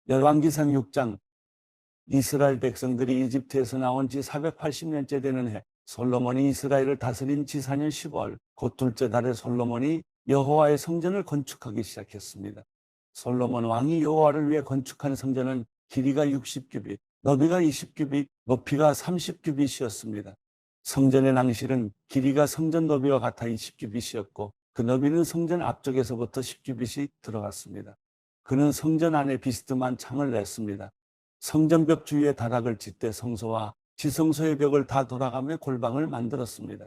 열왕기상 6장. 이스라엘 백성들이 이집트에서 나온 지 480년째 되는 해, 솔로몬이 이스라엘을 다스린 지 4년 10월, 곧 둘째 달에 솔로몬이 여호와의 성전을 건축하기 시작했습니다. 솔로몬 왕이 여호와를 위해 건축한 성전은 길이가 60규빗, 너비가 20규빗, 높이가 30규빗이었습니다. 성전의 낭실은 길이가 성전 너비와 같아 20규빗이었고 그 너비는 성전 앞쪽에서부터 10규빗이 들어갔습니다. 그는 성전 안에 비스듬한 창을 냈습니다. 성전벽 주위에 다락을 짓되 성소와 지성소의 벽을 다 돌아가며 골방을 만들었습니다.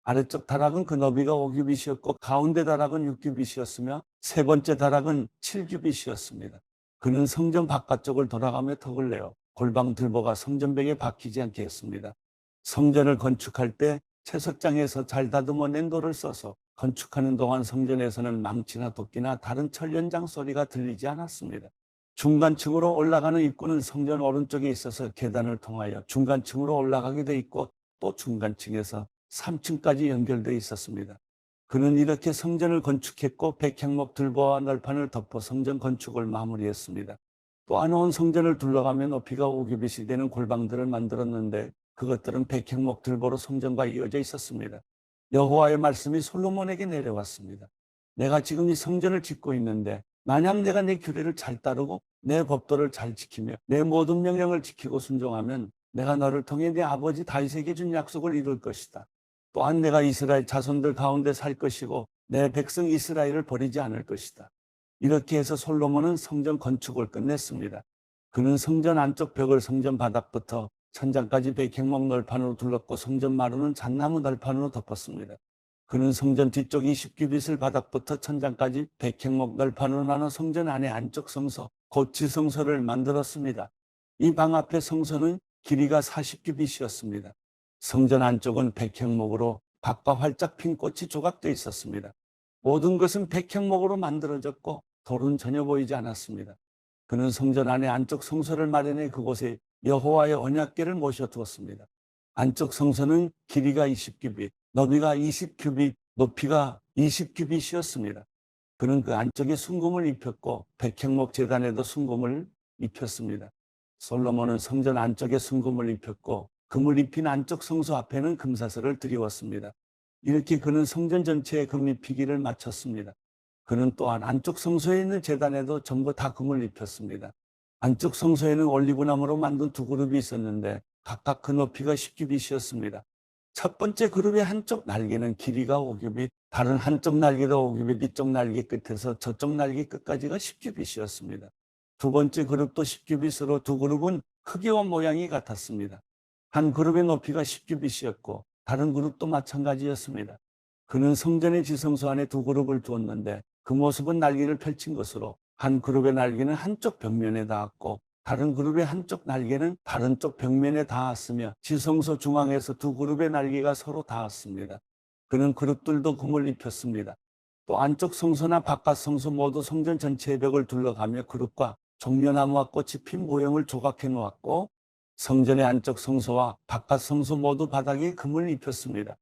아래쪽 다락은 그 너비가 5규빗이었고 가운데 다락은 6규빗이었으며 세 번째 다락은 7규빗이었습니다. 그는 성전 바깥쪽을 돌아가며 턱을 내어 골방 들보가 성전벽에 박히지 않게 했습니다. 성전을 건축할 때 채석장에서 잘 다듬어 낸 돌을 써서 건축하는 동안 성전에서는 망치나 도끼나 다른 철연장 소리가 들리지 않았습니다. 중간층으로 올라가는 입구는 성전 오른쪽에 있어서 계단을 통하여 중간층으로 올라가게 돼 있고 또 중간층에서 3층까지 연결되어 있었습니다. 그는 이렇게 성전을 건축했고 백향목 들보와 널판을 덮어 성전 건축을 마무리했습니다. 또한 온 성전을 둘러가며 높이가 5규빗이 되는 골방들을 만들었는데 그것들은 백향목 들보로 성전과 이어져 있었습니다. 여호와의 말씀이 솔로몬에게 내려왔습니다. 내가 지금 이 성전을 짓고 있는데 만약 내가 내 규례를 잘 따르고 내 법도를 잘 지키며 내 모든 명령을 지키고 순종하면 내가 너를 통해 내 아버지 다윗에게 준 약속을 이룰 것이다. 또한 내가 이스라엘 자손들 가운데 살 것이고 내 백성 이스라엘을 버리지 않을 것이다. 이렇게 해서 솔로몬은 성전 건축을 끝냈습니다. 그는 성전 안쪽 벽을 성전 바닥부터 천장까지 백향목 널판으로 둘렀고 성전 마루는 잣나무 널판으로 덮었습니다. 그는 성전 뒤쪽 20규빗을 바닥부터 천장까지 백향목 널판으로 나눠 성전 안의 안쪽 성소, 곧 지성소를 만들었습니다. 이 방 앞의 성소는 길이가 40규빗이었습니다. 성전 안쪽은 백향목으로 밭과 활짝 핀 꽃이 조각되어 있었습니다. 모든 것은 백향목으로 만들어졌고 돌은 전혀 보이지 않았습니다. 그는 성전 안의 안쪽 성소를 마련해 그곳에 여호와의 언약궤를 모셔두었습니다. 안쪽 성소는 길이가 20규빗, 너비가 20규빗, 높이가 20규빗이었습니다. 그는 그 안쪽에 순금을 입혔고 백향목 제단에도 순금을 입혔습니다. 솔로몬은 성전 안쪽에 순금을 입혔고 금을 입힌 안쪽 성소 앞에는 금사슬을 드리웠습니다. 이렇게 그는 성전 전체에 금 입히기를 마쳤습니다. 그는 또한 안쪽 성소에 있는 제단에도 전부 다 금을 입혔습니다. 안쪽 성소에는 올리브나무로 만든 두 그룹이 있었는데 각각 그 높이가 10규빗이었습니다. 첫 번째 그룹의 한쪽 날개는 길이가 5규빗, 다른 한쪽 날개도 5규빗, 이쪽 날개 끝에서 저쪽 날개 끝까지가 10규빗이었습니다. 두 번째 그룹도 10규빗으로 두 그룹은 크기와 모양이 같았습니다. 한 그룹의 높이가 10규빗이었고 다른 그룹도 마찬가지였습니다. 그는 성전의 지성소 안에 두 그룹을 두었는데 그 모습은 날개를 펼친 것으로 한 그룹의 날개는 한쪽 벽면에 닿았고 다른 그룹의 한쪽 날개는 다른 쪽 벽면에 닿았으며 지성소 중앙에서 두 그룹의 날개가 서로 닿았습니다. 그는 그룹들도 금을 입혔습니다. 또 안쪽 성소나 바깥 성소 모두 성전 전체의 벽을 둘러가며 그룹과 종려나무와 꽃이 핀 모형을 조각해 놓았고 성전의 안쪽 성소와 바깥 성소 모두 바닥에 금을 입혔습니다.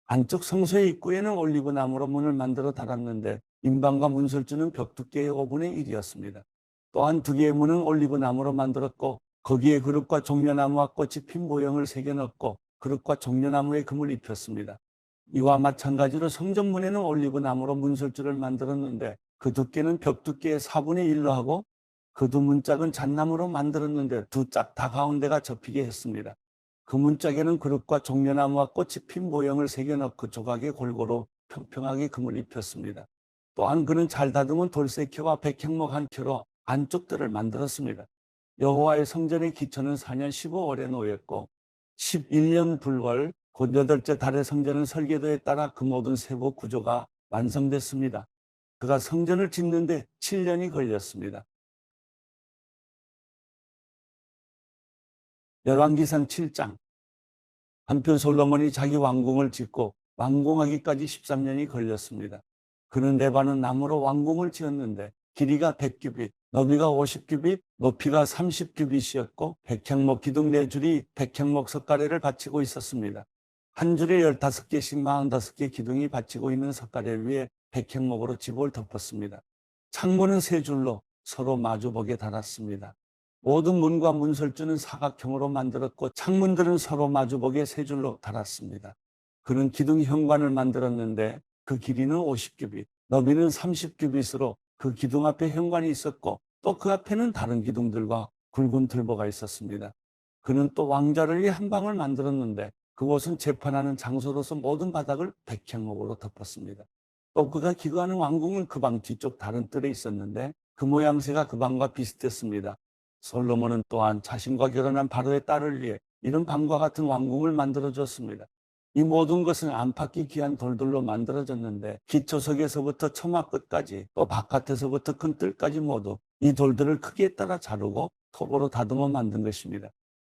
안쪽 성소의 입구에는 올리브나무로 문을 만들어 달았는데 임방과 문설주는 벽 두께의 5분의 1이었습니다. 또한 두 개의 문은 올리브나무로 만들었고 거기에 그룹과 종려나무와 꽃이 핀 모형을 새겨 넣었고 그룹과 종려나무에 금을 입혔습니다. 이와 마찬가지로 성전문에는 올리브나무로 문설주를 만들었는데 그 두께는 벽 두께의 4분의 1로 하고 그 두 문짝은 잣나무로 만들었는데 두 짝 다 가운데가 접히게 했습니다. 그 문짝에는 그룹과 종려나무와 꽃이 핀 모형을 새겨 넣고 조각에 골고루 평평하게 금을 입혔습니다. 또한 그는 잘 다듬은 돌쇠켜와 백향목 한 켜로 안쪽들을 만들었습니다. 여호와의 성전의 기초는 4년 15월에 놓였고 11년 불월 곧 8째 달에 성전은 설계도에 따라 그 모든 세부 구조가 완성됐습니다. 그가 성전을 짓는데 7년이 걸렸습니다. 열왕기상 7장. 한편 솔로몬이 자기 왕궁을 짓고 완공하기까지 13년이 걸렸습니다. 그는 레바논 나무로 왕궁을 지었는데 길이가 100규빗, 너비가 50규빗, 높이가 30규빗이었고 백향목 기둥 4줄이 백향목 석가래를 받치고 있었습니다. 한 줄에 15개씩 45개 기둥이 받치고 있는 석가래 위에 백향목으로 집을 덮었습니다. 창문은 3줄로 서로 마주보게 달았습니다. 모든 문과 문설주는 사각형으로 만들었고 창문들은 서로 마주보게 세 줄로 달았습니다. 그는 기둥 현관을 만들었는데 그 길이는 50규빗, 너비는 30규빗으로 그 기둥 앞에 현관이 있었고 또 그 앞에는 다른 기둥들과 굵은 들보가 있었습니다. 그는 또 왕자를 위해 한 방을 만들었는데 그곳은 재판하는 장소로서 모든 바닥을 백향목으로 덮었습니다. 또 그가 기거하는 왕궁은 그 방 뒤쪽 다른 뜰에 있었는데 그 모양새가 그 방과 비슷했습니다. 솔로몬은 또한 자신과 결혼한 바로의 딸을 위해 이런 방과 같은 왕궁을 만들어줬습니다. 이 모든 것은 안팎이 귀한 돌들로 만들어졌는데 기초석에서부터 처마 끝까지 또 바깥에서부터 큰 뜰까지 모두 이 돌들을 크기에 따라 자르고 톱으로 다듬어 만든 것입니다.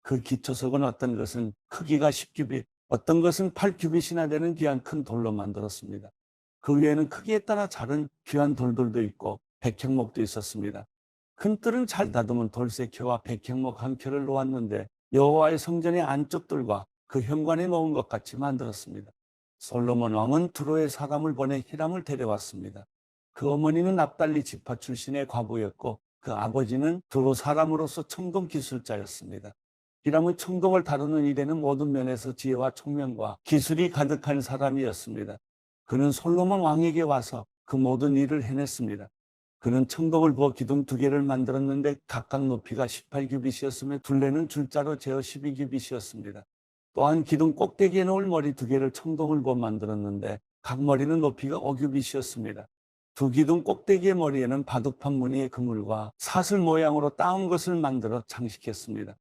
그 기초석은 어떤 것은 크기가 10규빗, 어떤 것은 8규빗이나 되는 귀한 큰 돌로 만들었습니다. 그 위에는 크기에 따라 자른 귀한 돌들도 있고 백향목도 있었습니다. 큰 뜰은 잘 다듬은 돌쇠켜와 백향목 한 켜를 놓았는데 여호와의 성전의 안쪽들과 그 현관에 놓은 것 같이 만들었습니다. 솔로몬 왕은 두로의 사람을 보내 히람을 데려왔습니다. 그 어머니는 납달리 지파 출신의 과부였고 그 아버지는 두로 사람으로서 청동 기술자였습니다. 히람은 청동을 다루는 일에는 모든 면에서 지혜와 총명과 기술이 가득한 사람이었습니다. 그는 솔로몬 왕에게 와서 그 모든 일을 해냈습니다. 그는 청동을 부어 기둥 2개를 만들었는데 각각 높이가 18규빗이었으며 둘레는 줄자로 재어 12규빗이었습니다. 또한 기둥 꼭대기에 놓을 머리 2개를 청동을 부어 만들었는데 각 머리는 높이가 5규빗이었습니다. 두 기둥 꼭대기의 머리에는 바둑판 무늬의 그물과 사슬 모양으로 따은 것을 만들어 장식했습니다.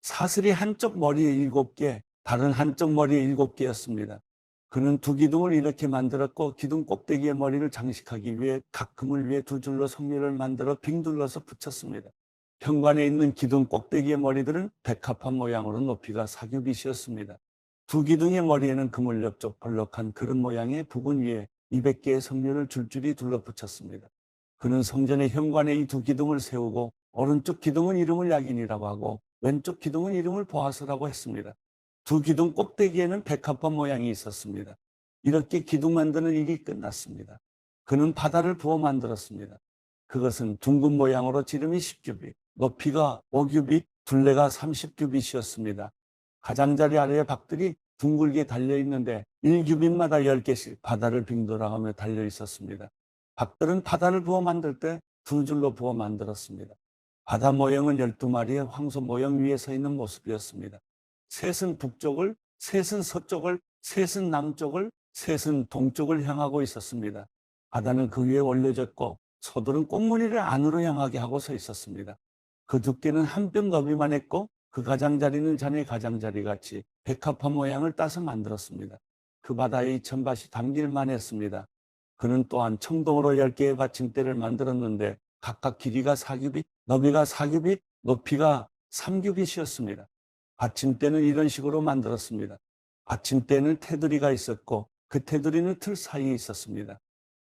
사슬이 한쪽 머리에 7개, 다른 한쪽 머리에 7개였습니다. 그는 두 기둥을 이렇게 만들었고 기둥 꼭대기에 머리를 장식하기 위해 각 그물 위에 2줄로 성류를 만들어 빙 둘러서 붙였습니다. 현관에 있는 기둥 꼭대기의 머리들은 백합판 모양으로 높이가 4규빗이었습니다. 두 기둥의 머리에는 그물 옆쪽 벌럭한 그릇 모양의 부분 위에 200개의 성류를 줄줄이 둘러붙였습니다. 그는 성전의 현관에 이 두 기둥을 세우고 오른쪽 기둥은 이름을 야긴이라고 하고 왼쪽 기둥은 이름을 보아스라고 했습니다. 두 기둥 꼭대기에는 백합판 모양이 있었습니다. 이렇게 기둥 만드는 일이 끝났습니다. 그는 바다를 부어 만들었습니다. 그것은 둥근 모양으로 지름이 10규빗, 높이가 5규빗, 둘레가 30규빗이었습니다. 가장자리 아래에 박들이 둥글게 달려있는데 1규빗마다 10개씩 바다를 빙돌아가며 달려 있었습니다. 박들은 바다를 부어 만들 때 2줄로 부어 만들었습니다. 바다 모형은 12마리의 황소 모형 위에 서 있는 모습이었습니다. 셋은 북쪽을, 셋은 서쪽을, 셋은 남쪽을, 셋은 동쪽을 향하고 있었습니다. 바다는 그 위에 올려졌고 소들은 꽃무늬를 안으로 향하게 하고 서 있었습니다. 그 두께는 한 뼘 너비만 했고 그 가장자리는 자네 가장자리 같이 백합화 모양을 따서 만들었습니다. 그 바다의 천밭이 담길만 했습니다. 그는 또한 청동으로 10개의 받침대를 만들었는데 각각 길이가 4규빗, 너비가 4규빗, 높이가 3규빗이었습니다. 받침대는 이런 식으로 만들었습니다. 받침대는 테두리가 있었고 그 테두리는 틀 사이에 있었습니다.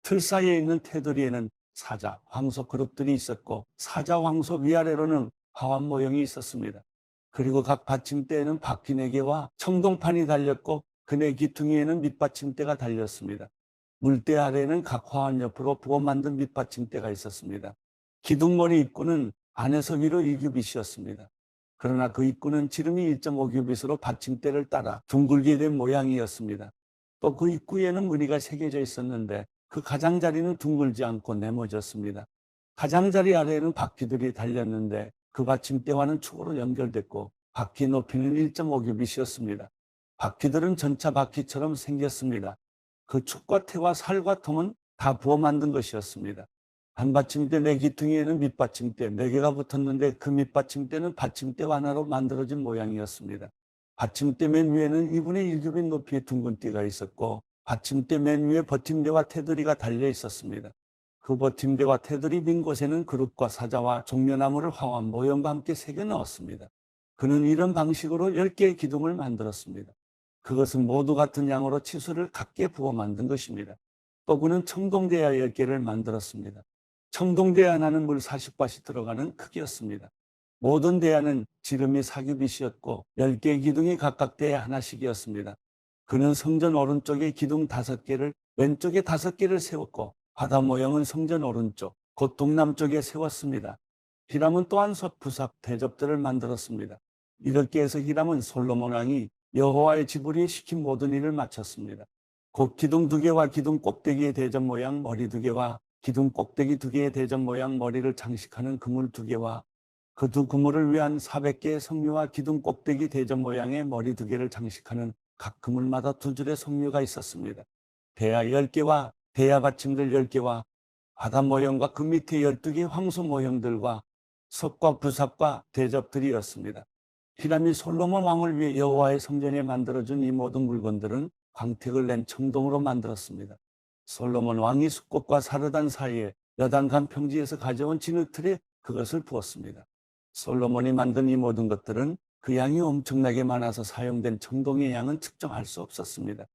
틀 사이에 있는 테두리에는 사자, 황소 그룹들이 있었고 사자, 황소 위아래로는 화환 모형이 있었습니다. 그리고 각 받침대에는 바퀴 4개와 청동판이 달렸고 그 네 기퉁이에는 밑받침대가 달렸습니다. 물대 아래에는 각 화환 옆으로 부어 만든 밑받침대가 있었습니다. 기둥머리 입구는 안에서 위로 1규빗이었습니다. 그러나 그 입구는 지름이 1.5규빗으로 받침대를 따라 둥글게 된 모양이었습니다. 또 그 입구에는 무늬가 새겨져 있었는데 그 가장자리는 둥글지 않고 네모졌습니다. 가장자리 아래에는 바퀴들이 달렸는데 그 받침대와는 축으로 연결됐고 바퀴 높이는 1.5규빗이었습니다. 바퀴들은 전차 바퀴처럼 생겼습니다. 그 축과 태와 살과 통은 다 부어 만든 것이었습니다. 한 받침대 4기퉁이에는 밑받침대 4개가 붙었는데 그 밑받침대는 받침대 하나로 만들어진 모양이었습니다. 받침대 맨 위에는 2분의 1규빗 높이의 둥근 띠가 있었고 받침대 맨 위에 버팀대와 테두리가 달려 있었습니다. 그 버팀대와 테두리 빈 곳에는 그릇과 사자와 종려나무를 화환 모형과 함께 새겨 넣었습니다. 그는 이런 방식으로 10개의 기둥을 만들었습니다. 그것은 모두 같은 양으로 치수를 같게 부어 만든 것입니다. 또 그는 청동대야 10개를 만들었습니다. 청동대야 하나는 물 40밭이 들어가는 크기였습니다. 모든 대야는 지름이 4규빗이었고 10개의 기둥이 각각 대야 하나씩이었습니다. 그는 성전 오른쪽에 기둥 5개를 왼쪽에 5개를 세웠고 바다 모형은 성전 오른쪽 곧 동남쪽에 세웠습니다. 히람은 또한 섭부삽 대접들을 만들었습니다. 이렇게 해서 히람은 솔로몬 왕이 여호와의 지불이 시킨 모든 일을 마쳤습니다. 곧 기둥 2개와 기둥 꼭대기의 대접 모양 머리 2개와 기둥 꼭대기 2개의 대접 모양 머리를 장식하는 그물 2개와 그 두 그물을 위한 400개의 석류와 기둥 꼭대기 대접 모양의 머리 2개를 장식하는 각 그물마다 2줄의 석류가 있었습니다. 대야 10개와 대야 받침들 10개와 바다 모형과 그 밑에 12개의 황소 모형들과 섭과 부삽과 대접들이었습니다. 히람이 솔로몬 왕을 위해 여호와의 성전에 만들어준 이 모든 물건들은 광택을 낸 청동으로 만들었습니다. 솔로몬 왕이 숫꽃과 사르단 사이에 여단강 평지에서 가져온 진흙틀에 그것을 부었습니다. 솔로몬이 만든 이 모든 것들은 그 양이 엄청나게 많아서 사용된 청동의 양은 측정할 수 없었습니다.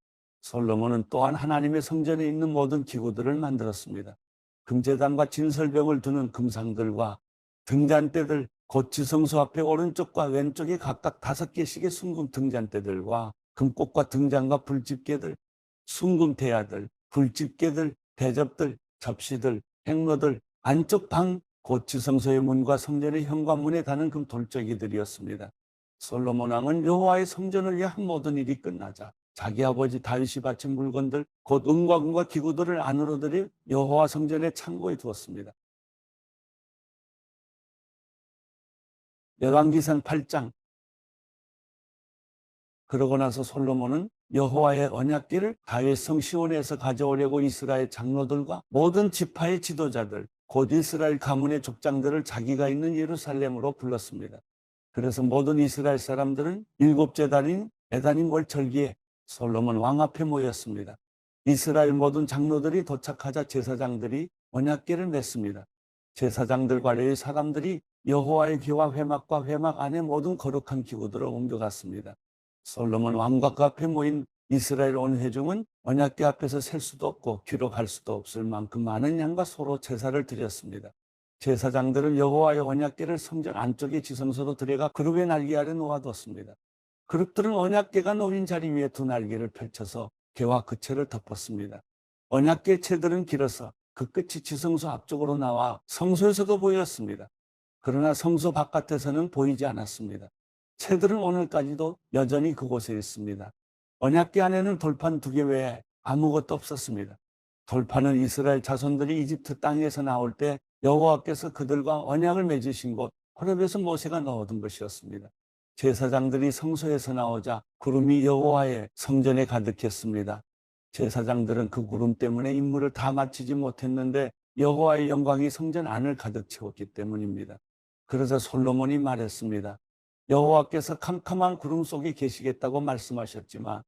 솔로몬은 또한 하나님의 성전에 있는 모든 기구들을 만들었습니다. 금제단과 진설병을 두는 금상들과 등잔대들, 곧 지성소 앞에 오른쪽과 왼쪽에 각각 5개씩의 순금 등잔대들과 금꽃과 등잔과 불집게들, 순금 대야들, 불집게들, 대접들, 접시들, 행로들, 안쪽 방, 곧 지성소의 문과 성전의 현관문에 다는 금 돌적이들이었습니다. 솔로몬 왕은 여호와의 성전을 위한 모든 일이 끝나자 자기 아버지 다윗이 바친 물건들, 곧 은과 금과 기구들을 안으로 들여 여호와 성전의 창고에 두었습니다. 열왕기상 8장. 그러고 나서 솔로몬은 여호와의 언약궤를 다윗성 시온에서 가져오려고 이스라엘 장로들과 모든 지파의 지도자들, 곧 이스라엘 가문의 족장들을 자기가 있는 예루살렘으로 불렀습니다. 그래서 모든 이스라엘 사람들은 7째 달인 에다님 월절기에 솔로몬 왕 앞에 모였습니다. 이스라엘 모든 장로들이 도착하자 제사장들이 언약궤를 냈습니다. 제사장들과 레위 사람들이 여호와의 궤와 회막과 회막 안에 모든 거룩한 기구들을 옮겨갔습니다. 솔로몬 왕과 그 앞에 모인 이스라엘 온 회중은 언약궤 앞에서 셀 수도 없고 기록할 수도 없을 만큼 많은 양과 소로 제사를 드렸습니다. 제사장들은 여호와의 언약궤를 성전 안쪽의 지성소로 들여가 그룹의 날개 아래 놓아뒀습니다. 그룹들은 언약궤가 놓인 자리 위에 두 날개를 펼쳐서 궤와 그 채를 덮었습니다. 언약궤 채들은 길어서 그 끝이 지성소 앞쪽으로 나와 성소에서도 보였습니다. 그러나 성소 바깥에서는 보이지 않았습니다. 채들은 오늘까지도 여전히 그곳에 있습니다. 언약궤 안에는 돌판 2개 외에 아무것도 없었습니다. 돌판은 이스라엘 자손들이 이집트 땅에서 나올 때 여호와께서 그들과 언약을 맺으신 곳 호렙에서 모세가 넣어둔 것이었습니다. 제사장들이 성소에서 나오자 구름이 여호와의 성전에 가득했습니다. 제사장들은 그 구름 때문에 임무를 다 마치지 못했는데 여호와의 영광이 성전 안을 가득 채웠기 때문입니다. 그래서 솔로몬이 말했습니다. 여호와께서 캄캄한 구름 속에 계시겠다고 말씀하셨지만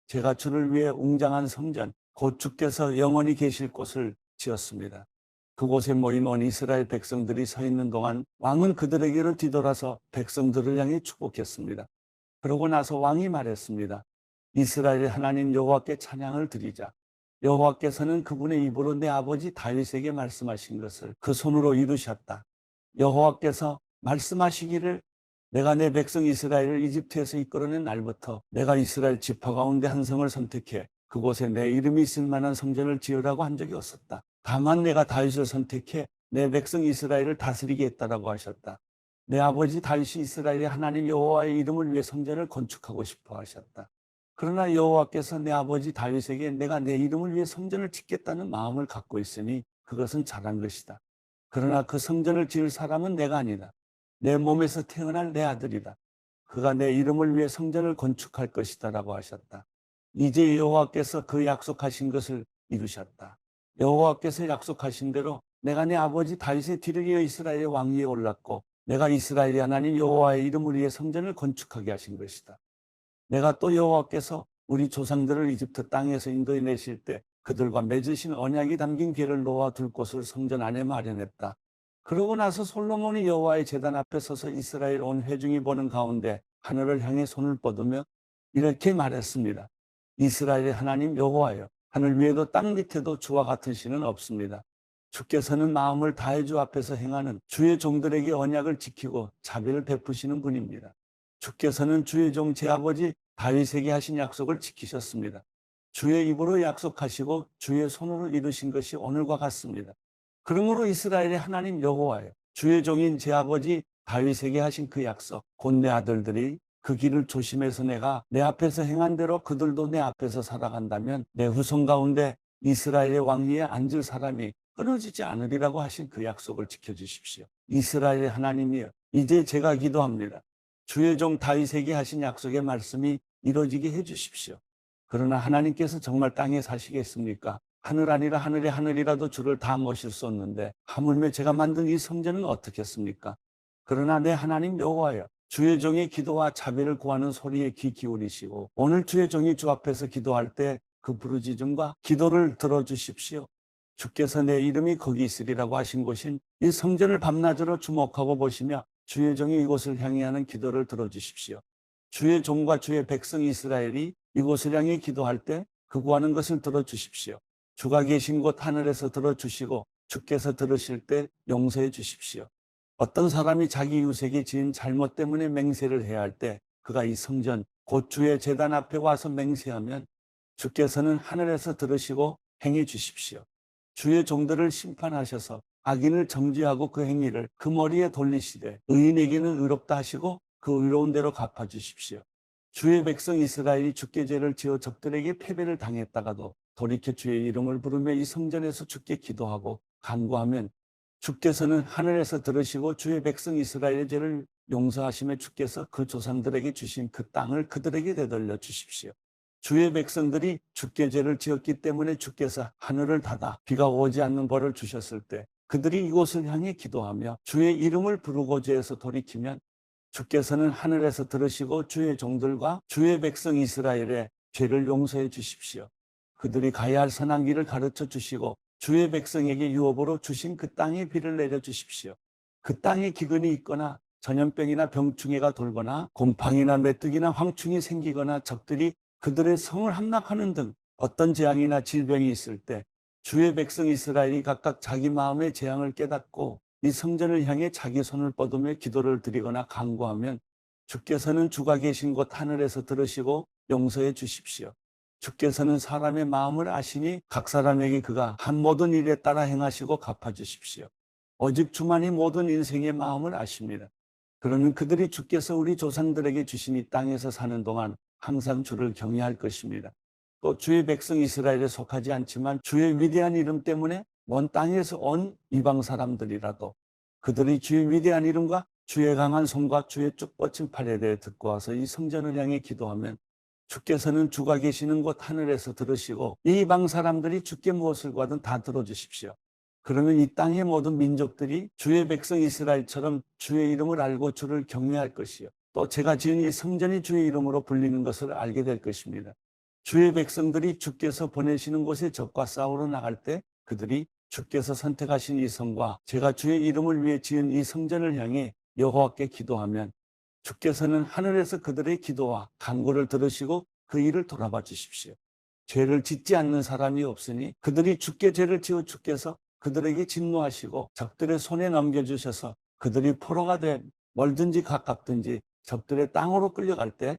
제가 주를 위해 웅장한 성전, 곧 주께서 영원히 계실 곳을 지었습니다. 그곳에 모인 온 이스라엘 백성들이 서 있는 동안 왕은 그들에게로 뒤돌아서 백성들을 향해 축복했습니다. 그러고 나서 왕이 말했습니다. 이스라엘의 하나님 여호와께 찬양을 드리자. 여호와께서는 그분의 입으로 내 아버지 다윗에게 말씀하신 것을 그 손으로 이루셨다. 여호와께서 말씀하시기를 내가 내 백성 이스라엘을 이집트에서 이끌어낸 날부터 내가 이스라엘 지파 가운데 한 성을 선택해 그곳에 내 이름이 있을 만한 성전을 지으라고 한 적이 없었다. 다만 내가 다윗을 선택해 내 백성 이스라엘을 다스리게 했다라고 하셨다. 내 아버지 다윗이 이스라엘의 하나님 여호와의 이름을 위해 성전을 건축하고 싶어 하셨다. 그러나 여호와께서 내 아버지 다윗에게 내가 내 이름을 위해 성전을 짓겠다는 마음을 갖고 있으니 그것은 잘한 것이다. 그러나 그 성전을 지을 사람은 내가 아니다. 내 몸에서 태어날 내 아들이다. 그가 내 이름을 위해 성전을 건축할 것이다 라고 하셨다. 이제 여호와께서 그 약속하신 것을 이루셨다. 여호와께서 약속하신 대로 내가 내 아버지 다윗의 뒤를 이어 이스라엘의 왕위에 올랐고 내가 이스라엘의 하나님 여호와의 이름을 위해 성전을 건축하게 하신 것이다. 내가 또 여호와께서 우리 조상들을 이집트 땅에서 인도해 내실 때 그들과 맺으신 언약이 담긴 궤를 놓아둘 곳을 성전 안에 마련했다. 그러고 나서 솔로몬이 여호와의 제단 앞에 서서 이스라엘 온 회중이 보는 가운데 하늘을 향해 손을 뻗으며 이렇게 말했습니다. 이스라엘의 하나님 여호와여, 하늘 위에도 땅 밑에도 주와 같은 신은 없습니다. 주께서는 마음을 다해 주 앞에서 행하는 주의 종들에게 언약을 지키고 자비를 베푸시는 분입니다. 주께서는 주의 종 제 아버지 다윗에게 하신 약속을 지키셨습니다. 주의 입으로 약속하시고 주의 손으로 이루신 것이 오늘과 같습니다. 그러므로 이스라엘의 하나님 여호와여, 주의 종인 제 아버지 다윗에게 하신 그 약속, 곧 내 아들들이 그 길을 조심해서 내가 내 앞에서 행한 대로 그들도 내 앞에서 살아간다면 내 후손 가운데 이스라엘의 왕위에 앉을 사람이 끊어지지 않으리라고 하신 그 약속을 지켜주십시오. 이스라엘의 하나님이여, 이제 제가 기도합니다. 주의 종 다윗에게 하신 약속의 말씀이 이루어지게 해주십시오. 그러나 하나님께서 정말 땅에 사시겠습니까? 하늘 아니라 하늘의 하늘이라도 주를 다 모실 수 없는데 하물며 제가 만든 이 성전은 어떻겠습니까? 그러나 내 하나님 여호와여, 주의 종의 기도와 자비를 구하는 소리에 귀 기울이시고 오늘 주의 종이 주 앞에서 기도할 때 그 부르짖음과 기도를 들어주십시오. 주께서 내 이름이 거기 있으리라고 하신 곳인 이 성전을 밤낮으로 주목하고 보시며 주의 종이 이곳을 향해 하는 기도를 들어주십시오. 주의 종과 주의 백성 이스라엘이 이곳을 향해 기도할 때 그 구하는 것을 들어주십시오. 주가 계신 곳 하늘에서 들어주시고 주께서 들으실 때 용서해 주십시오. 어떤 사람이 자기 이웃에게 지은 잘못 때문에 맹세를 해야 할 때 그가 이 성전 곧 주의 제단 앞에 와서 맹세하면 주께서는 하늘에서 들으시고 행해 주십시오. 주의 종들을 심판하셔서 악인을 정죄하고 그 행위를 그 머리에 돌리시되 의인에게는 의롭다 하시고 그 의로운 대로 갚아주십시오. 주의 백성 이스라엘이 주께 죄를 지어 적들에게 패배를 당했다가도 돌이켜 주의 이름을 부르며 이 성전에서 주께 기도하고 간구하면 주께서는 하늘에서 들으시고 주의 백성 이스라엘의 죄를 용서하시며 주께서 그 조상들에게 주신 그 땅을 그들에게 되돌려 주십시오. 주의 백성들이 주께 죄를 지었기 때문에 주께서 하늘을 닫아 비가 오지 않는 벌을 주셨을 때 그들이 이곳을 향해 기도하며 주의 이름을 부르고 죄에서 돌이키면 주께서는 하늘에서 들으시고 주의 종들과 주의 백성 이스라엘의 죄를 용서해 주십시오. 그들이 가야 할 선한 길을 가르쳐 주시고 주의 백성에게 유업으로 주신 그 땅에 비를 내려 주십시오. 그 땅에 기근이 있거나 전염병이나 병충해가 돌거나 곰팡이나 메뚜기나 황충이 생기거나 적들이 그들의 성을 함락하는 등 어떤 재앙이나 질병이 있을 때 주의 백성 이스라엘이 각각 자기 마음의 재앙을 깨닫고 이 성전을 향해 자기 손을 뻗으며 기도를 드리거나 간구하면 주께서는 주가 계신 곳 하늘에서 들으시고 용서해 주십시오. 주께서는 사람의 마음을 아시니 각 사람에게 그가 한 모든 일에 따라 행하시고 갚아주십시오. 오직 주만이 모든 인생의 마음을 아십니다. 그러면 그들이 주께서 우리 조상들에게 주신 이 땅에서 사는 동안 항상 주를 경외할 것입니다. 또 주의 백성 이스라엘에 속하지 않지만 주의 위대한 이름 때문에 먼 땅에서 온 이방 사람들이라도 그들이 주의 위대한 이름과 주의 강한 손과 주의 쭉 뻗친 팔에 대해 듣고 와서 이 성전을 향해 기도하면 주께서는 주가 계시는 곳 하늘에서 들으시고 이 이방 사람들이 주께 무엇을 구하든 다 들어주십시오. 그러면 이 땅의 모든 민족들이 주의 백성 이스라엘처럼 주의 이름을 알고 주를 경외할 것이요. 또 제가 지은 이 성전이 주의 이름으로 불리는 것을 알게 될 것입니다. 주의 백성들이 주께서 보내시는 곳에 적과 싸우러 나갈 때 그들이 주께서 선택하신 이 성과 제가 주의 이름을 위해 지은 이 성전을 향해 여호와께 기도하면 주께서는 하늘에서 그들의 기도와 간구를 들으시고 그 일을 돌아봐 주십시오. 죄를 짓지 않는 사람이 없으니 그들이 주께 죄를 지어 주께서 그들에게 진노하시고 적들의 손에 넘겨주셔서 그들이 포로가 돼 멀든지 가깝든지 적들의 땅으로 끌려갈 때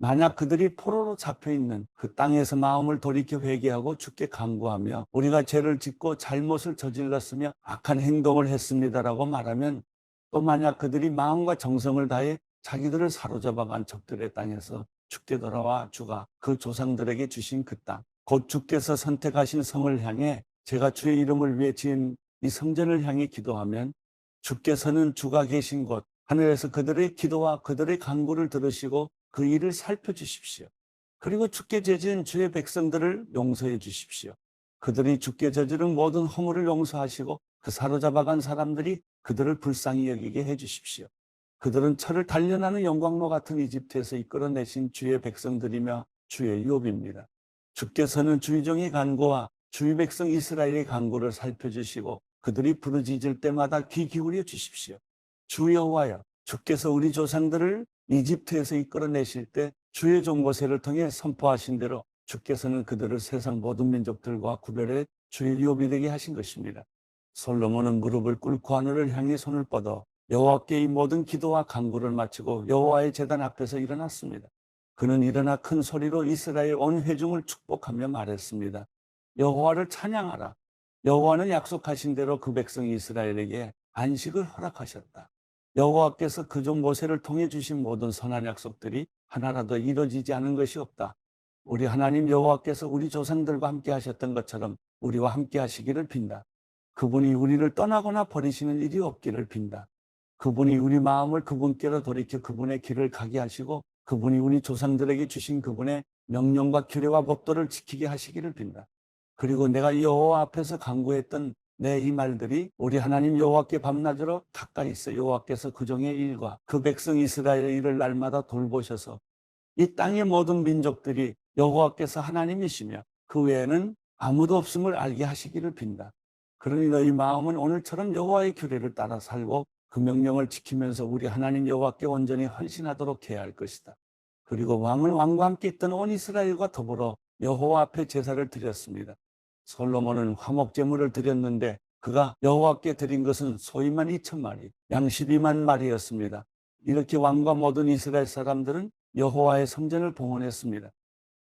만약 그들이 포로로 잡혀있는 그 땅에서 마음을 돌이켜 회개하고 주께 간구하며 우리가 죄를 짓고 잘못을 저질렀으며 악한 행동을 했습니다라고 말하면 또 만약 그들이 마음과 정성을 다해 자기들을 사로잡아간 적들의 땅에서 주께 돌아와 주가 그 조상들에게 주신 그 땅, 곧 주께서 선택하신 성을 향해 제가 주의 이름을 위해 지은 이 성전을 향해 기도하면 주께서는 주가 계신 곳 하늘에서 그들의 기도와 그들의 간구를 들으시고 그 일을 살펴주십시오. 그리고 주께 죄지은 주의 백성들을 용서해 주십시오. 그들이 주께 저지른 모든 허물을 용서하시고 그 사로잡아간 사람들이 그들을 불쌍히 여기게 해 주십시오. 그들은 철을 단련하는 영광로 같은 이집트에서 이끌어내신 주의 백성들이며 주의 유업입니다. 주께서는 주의 종의 간구와 주의 백성 이스라엘의 간구를 살펴주시고 그들이 부르짖을 때마다 귀 기울여 주십시오. 주 여호와여, 주께서 우리 조상들을 이집트에서 이끌어내실 때 주의 종 모세를 통해 선포하신 대로 주께서는 그들을 세상 모든 민족들과 구별해 주의 유업이 되게 하신 것입니다. 솔로몬은 무릎을 꿇고 하늘을 향해 손을 뻗어 여호와께 이 모든 기도와 간구를 마치고 여호와의 제단 앞에서 일어났습니다. 그는 일어나 큰 소리로 이스라엘 온 회중을 축복하며 말했습니다. 여호와를 찬양하라. 여호와는 약속하신 대로 그 백성 이스라엘에게 안식을 허락하셨다. 여호와께서 그종 모세를 통해 주신 모든 선한 약속들이 하나라도 이루어지지 않은 것이 없다. 우리 하나님 여호와께서 우리 조상들과 함께 하셨던 것처럼 우리와 함께 하시기를 빈다. 그분이 우리를 떠나거나 버리시는 일이 없기를 빈다. 그분이 우리 마음을 그분께로 돌이켜 그분의 길을 가게 하시고 그분이 우리 조상들에게 주신 그분의 명령과 규례와 법도를 지키게 하시기를 빈다. 그리고 내가 여호와 앞에서 간구했던 내 이 말들이 우리 하나님 여호와께 밤낮으로 가까이 있어 여호와께서 그종의 일과 그 백성 이스라엘의 일을 날마다 돌보셔서 이 땅의 모든 민족들이 여호와께서 하나님이시며 그 외에는 아무도 없음을 알게 하시기를 빈다. 그러니 너희 마음은 오늘처럼 여호와의 규례를 따라 살고 그 명령을 지키면서 우리 하나님 여호와께 온전히 헌신하도록 해야 할 것이다. 그리고 왕은 왕과 함께 있던 온 이스라엘과 더불어 여호와 앞에 제사를 드렸습니다. 솔로몬은 화목제물을 드렸는데 그가 여호와께 드린 것은 소이만 2,000마리, 양 12만 마리였습니다. 이렇게 왕과 모든 이스라엘 사람들은 여호와의 성전을 봉헌했습니다.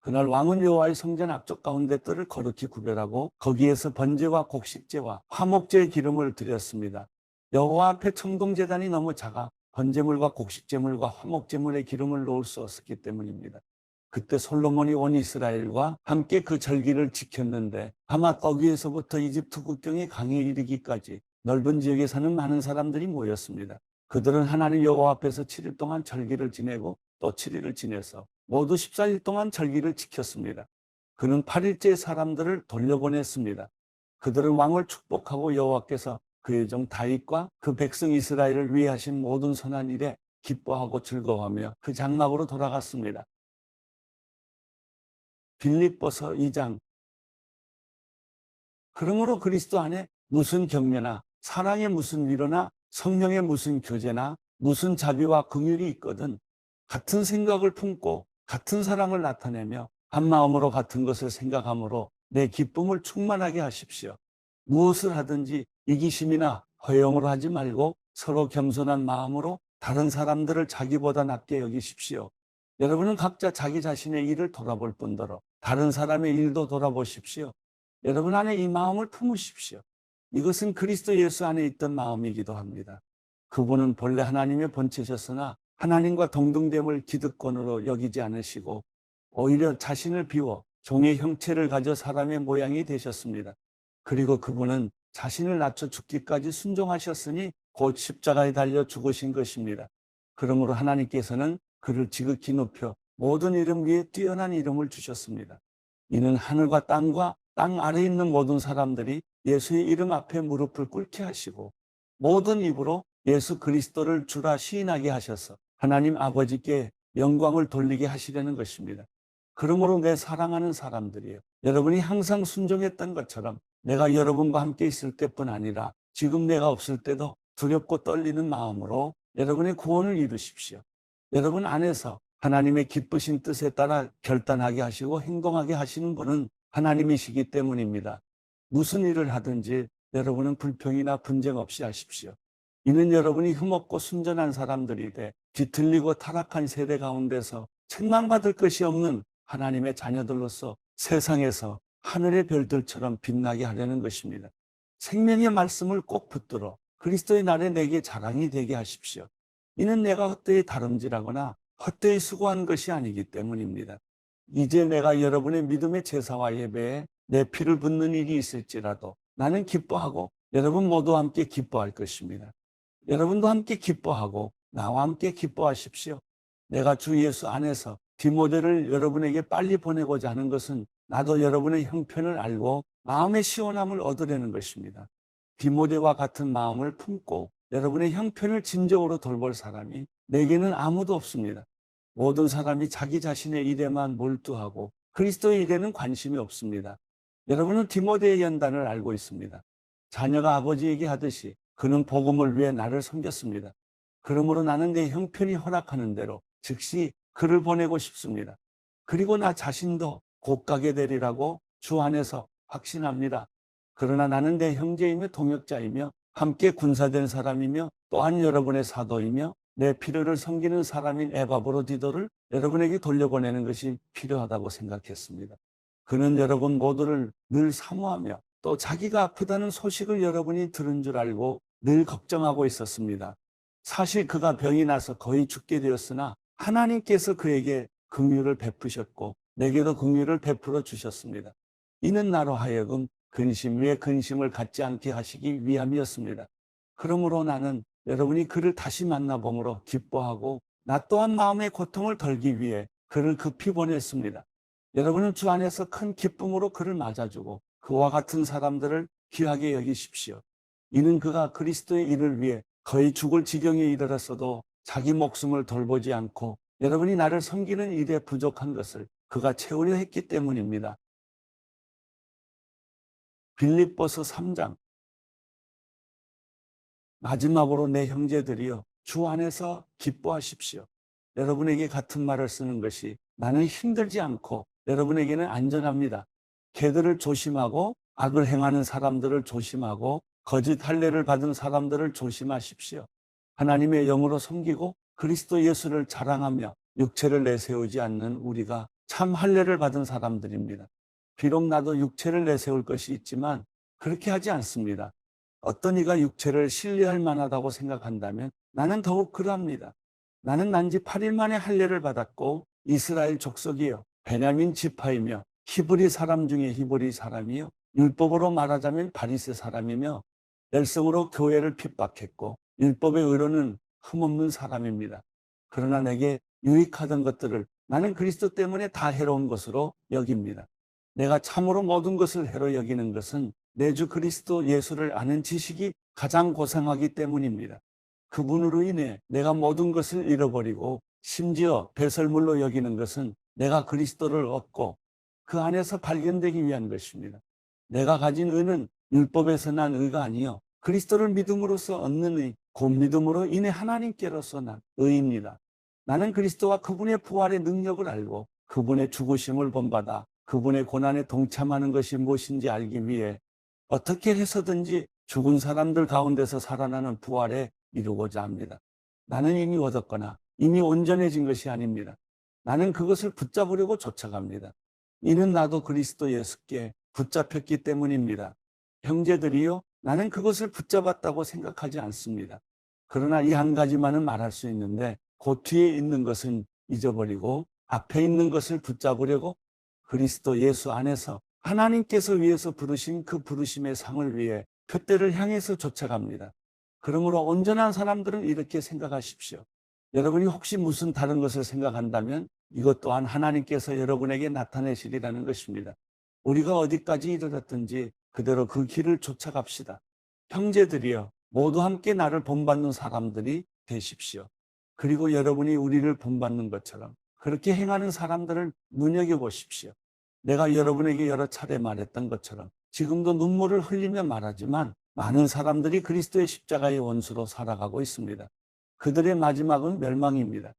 그날 왕은 여호와의 성전 앞쪽 가운데 뜰을 거룩히 구별하고 거기에서 번제와 곡식제와 화목제의 기름을 드렸습니다. 여호와 앞에 청동제단이 너무 작아 번제물과 곡식제물과 화목제물의 기름을 놓을 수 없었기 때문입니다. 그때 솔로몬이 온 이스라엘과 함께 그 절기를 지켰는데 하맛 어귀에서부터 이집트 국경의 강에 이르기까지 넓은 지역에 사는 많은 사람들이 모였습니다. 그들은 하나님 여호와 앞에서 7일 동안 절기를 지내고 또 7일을 지내서 모두 14일 동안 절기를 지켰습니다. 그는 8일째 사람들을 돌려보냈습니다. 그들은 왕을 축복하고 여호와께서 그의 종 다윗과 그 백성 이스라엘을 위해 하신 모든 선한 일에 기뻐하고 즐거워하며 그 장막으로 돌아갔습니다. 빌립보서 2장. 그러므로 그리스도 안에 무슨 격려나 사랑의 무슨 위로나 성령의 무슨 교제나 무슨 자비와 긍휼이 있거든 같은 생각을 품고 같은 사랑을 나타내며 한 마음으로 같은 것을 생각함으로 내 기쁨을 충만하게 하십시오. 무엇을 하든지 이기심이나 허영으로 하지 말고 서로 겸손한 마음으로 다른 사람들을 자기보다 낮게 여기십시오. 여러분은 각자 자기 자신의 일을 돌아볼 뿐더러 다른 사람의 일도 돌아보십시오. 여러분 안에 이 마음을 품으십시오. 이것은 그리스도 예수 안에 있던 마음이기도 합니다. 그분은 본래 하나님의 본체셨으나 하나님과 동등됨을 기득권으로 여기지 않으시고 오히려 자신을 비워 종의 형체를 가져 사람의 모양이 되셨습니다. 그리고 그분은 자신을 낮춰 죽기까지 순종하셨으니 곧 십자가에 달려 죽으신 것입니다. 그러므로 하나님께서는 그를 지극히 높여 모든 이름 위에 뛰어난 이름을 주셨습니다. 이는 하늘과 땅과 땅 아래에 있는 모든 사람들이 예수의 이름 앞에 무릎을 꿇게 하시고 모든 입으로 예수 그리스도를 주라 시인하게 하셔서 하나님 아버지께 영광을 돌리게 하시려는 것입니다. 그러므로 내 사랑하는 사람들이요, 여러분이 항상 순종했던 것처럼 내가 여러분과 함께 있을 때뿐 아니라 지금 내가 없을 때도 두렵고 떨리는 마음으로 여러분의 구원을 이루십시오. 여러분 안에서 하나님의 기쁘신 뜻에 따라 결단하게 하시고 행동하게 하시는 분은 하나님이시기 때문입니다. 무슨 일을 하든지 여러분은 불평이나 분쟁 없이 하십시오. 이는 여러분이 흠없고 순전한 사람들이 돼 뒤틀리고 타락한 세대 가운데서 책망받을 것이 없는 하나님의 자녀들로서 세상에서 하늘의 별들처럼 빛나게 하려는 것입니다. 생명의 말씀을 꼭 붙들어 그리스도의 날에 내게 자랑이 되게 하십시오. 이는 내가 헛되이 다름질하거나 헛되이 수고한 것이 아니기 때문입니다. 이제 내가 여러분의 믿음의 제사와 예배에 내 피를 붓는 일이 있을지라도 나는 기뻐하고 여러분 모두 함께 기뻐할 것입니다. 여러분도 함께 기뻐하고 나와 함께 기뻐하십시오. 내가 주 예수 안에서 디모데를 여러분에게 빨리 보내고자 하는 것은 나도 여러분의 형편을 알고 마음의 시원함을 얻으려는 것입니다. 디모데와 같은 마음을 품고 여러분의 형편을 진정으로 돌볼 사람이 내게는 아무도 없습니다. 모든 사람이 자기 자신의 일에만 몰두하고 그리스도의 일에는 관심이 없습니다. 여러분은 디모데의 연단을 알고 있습니다. 자녀가 아버지에게 하듯이 그는 복음을 위해 나를 섬겼습니다. 그러므로 나는 내 형편이 허락하는 대로 즉시 그를 보내고 싶습니다. 그리고 나 자신도 곧 가게 되리라고 주 안에서 확신합니다. 그러나 나는 내 형제이며 동역자이며 함께 군사된 사람이며 또한 여러분의 사도이며 내 필요를 섬기는 사람인 에바브로디도를 여러분에게 돌려보내는 것이 필요하다고 생각했습니다. 그는 여러분 모두를 늘 사모하며 또 자기가 아프다는 소식을 여러분이 들은 줄 알고 늘 걱정하고 있었습니다. 사실 그가 병이 나서 거의 죽게 되었으나 하나님께서 그에게 긍휼을 베푸셨고 내게도 긍휼을 베풀어 주셨습니다. 이는 나로 하여금 근심 위에 근심을 갖지 않게 하시기 위함이었습니다. 그러므로 나는 여러분이 그를 다시 만나봄으로 기뻐하고 나 또한 마음의 고통을 덜기 위해 그를 급히 보냈습니다. 여러분은 주 안에서 큰 기쁨으로 그를 맞아주고 그와 같은 사람들을 귀하게 여기십시오. 이는 그가 그리스도의 일을 위해 거의 죽을 지경에 이르렀어도 자기 목숨을 돌보지 않고 여러분이 나를 섬기는 일에 부족한 것을 그가 채우려 했기 때문입니다. 빌립보서 3장. 마지막으로 내 형제들이여 주 안에서 기뻐하십시오. 여러분에게 같은 말을 쓰는 것이 나는 힘들지 않고 여러분에게는 안전합니다. 개들을 조심하고 악을 행하는 사람들을 조심하고 거짓 할례를 받은 사람들을 조심하십시오. 하나님의 영으로 섬기고 그리스도 예수를 자랑하며 육체를 내세우지 않는 우리가 참 할례를 받은 사람들입니다. 비록 나도 육체를 내세울 것이 있지만 그렇게 하지 않습니다. 어떤 이가 육체를 신뢰할 만하다고 생각한다면 나는 더욱 그러합니다. 나는 난지 8일 만에 할례를 받았고 이스라엘 족속이요 베냐민 지파이며 히브리 사람 중에 히브리 사람이요 율법으로 말하자면 바리새 사람이며 열성으로 교회를 핍박했고 율법의 의로는 흠없는 사람입니다. 그러나 내게 유익하던 것들을 나는 그리스도 때문에 다 해로운 것으로 여깁니다. 내가 참으로 모든 것을 해로 여기는 것은 내 주 그리스도 예수를 아는 지식이 가장 고상하기 때문입니다. 그분으로 인해 내가 모든 것을 잃어버리고 심지어 배설물로 여기는 것은 내가 그리스도를 얻고 그 안에서 발견되기 위한 것입니다. 내가 가진 의는 율법에서 난 의가 아니요 그리스도를 믿음으로써 얻는 의, 곧 믿음으로 인해 하나님께로서 난 의입니다. 나는 그리스도와 그분의 부활의 능력을 알고 그분의 죽으심을 본받아 그분의 고난에 동참하는 것이 무엇인지 알기 위해 어떻게 해서든지 죽은 사람들 가운데서 살아나는 부활에 이루고자 합니다. 나는 이미 얻었거나 이미 온전해진 것이 아닙니다. 나는 그것을 붙잡으려고 쫓아갑니다. 이는 나도 그리스도 예수께 붙잡혔기 때문입니다. 형제들이요, 나는 그것을 붙잡았다고 생각하지 않습니다. 그러나 이 한 가지만은 말할 수 있는데 곧 뒤에 있는 것은 잊어버리고 앞에 있는 것을 붙잡으려고 그리스도 예수 안에서 하나님께서 위에서 부르신 그 부르심의 상을 위해 표대를 향해서 쫓아갑니다. 그러므로 온전한 사람들은 이렇게 생각하십시오. 여러분이 혹시 무슨 다른 것을 생각한다면 이것 또한 하나님께서 여러분에게 나타내시리라는 것입니다. 우리가 어디까지 이르렀든지 그대로 그 길을 쫓아갑시다. 형제들이여 모두 함께 나를 본받는 사람들이 되십시오. 그리고 여러분이 우리를 본받는 것처럼 그렇게 행하는 사람들을 눈여겨보십시오. 내가 여러분에게 여러 차례 말했던 것처럼 지금도 눈물을 흘리며 말하지만 많은 사람들이 그리스도의 십자가의 원수로 살아가고 있습니다. 그들의 마지막은 멸망입니다.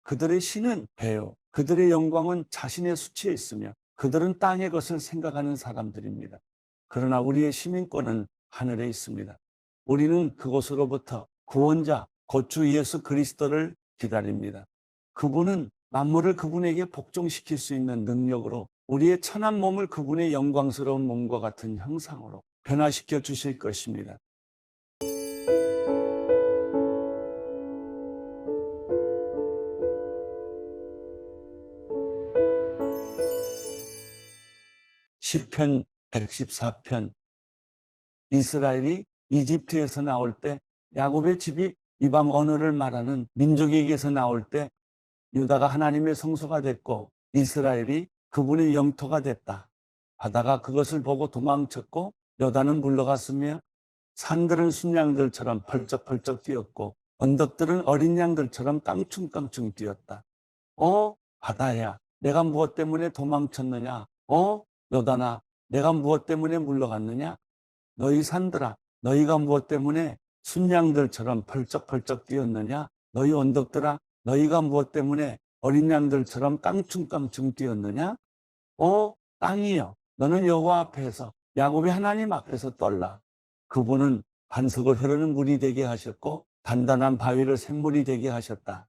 그들의 신은 배요. 그들의 영광은 자신의 수치에 있으며 그들은 땅의 것을 생각하는 사람들입니다. 그러나 우리의 시민권은 하늘에 있습니다. 우리는 그곳으로부터 구원자, 곧 주 예수 그리스도를 기다립니다. 그분은 만물을 그분에게 복종시킬 수 있는 능력으로 우리의 천한 몸을 그분의 영광스러운 몸과 같은 형상으로 변화시켜 주실 것입니다. 시편 114편. 이스라엘이 이집트에서 나올 때 야곱의 집이 이방 언어를 말하는 민족에게서 나올 때 유다가 하나님의 성소가 됐고 이스라엘이 그분의 영토가 됐다. 바다가 그것을 보고 도망쳤고 여다는 물러갔으며 산들은 순양들처럼 펄쩍펄쩍 뛰었고 언덕들은 어린 양들처럼 깡충깡충 뛰었다. 바다야, 내가 무엇 때문에 도망쳤느냐? 여다나, 내가 무엇 때문에 물러갔느냐? 너희 산들아, 너희가 무엇 때문에 순양들처럼 펄쩍펄쩍 뛰었느냐? 너희 언덕들아, 너희가 무엇 때문에 어린 양들처럼 깡충깡충 뛰었느냐? 땅이여, 너는 여호와 앞에서 야곱의 하나님 앞에서 떨라. 그분은 반석을 흐르는 물이 되게 하셨고 단단한 바위를 샘물이 되게 하셨다.